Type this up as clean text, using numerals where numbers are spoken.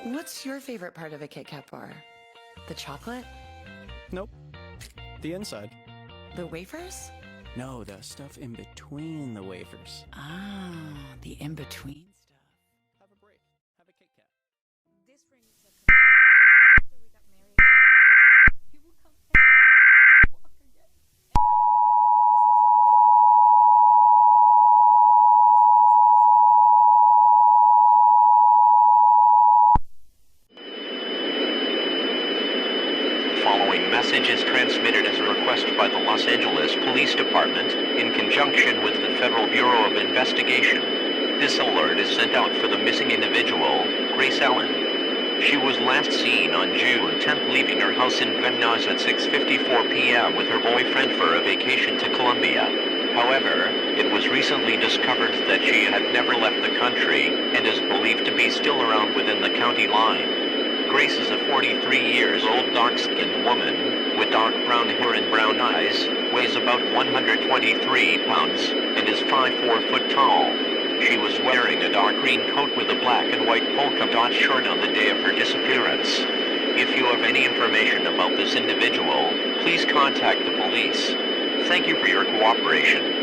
What's your favorite part of a Kit Kat bar? The chocolate? Nope. The inside. The wafers? No, the stuff in between the wafers. Ah, the in-between stuff. Have a break. Have a Kit Kat. This ring is after we got married. He will come every day to walk again. And now I'm back. This is everyone. Express your extraordinary love. Jerry, Following message is transmitted as a request by the Los Angeles Police Department in conjunction with the Federal Bureau of Investigation. This alert is sent out for the missing individual, Grace Allen. She was last seen on June 10th leaving her house in Van Nuys at 6:54 p.m. with her boyfriend for a vacation to Colombia. However, it was recently discovered that she had never left the country and is believed to be still around within the county line. Grace is a 43-years-old dark-skinned woman with dark brown hair and brown eyes, weighs about 123 pounds, and is 5'4" tall. She was wearing a dark green coat with a black and white polka dot shirt on the day of her disappearance. If you have any information about this individual, please contact the police. Thank you for your cooperation.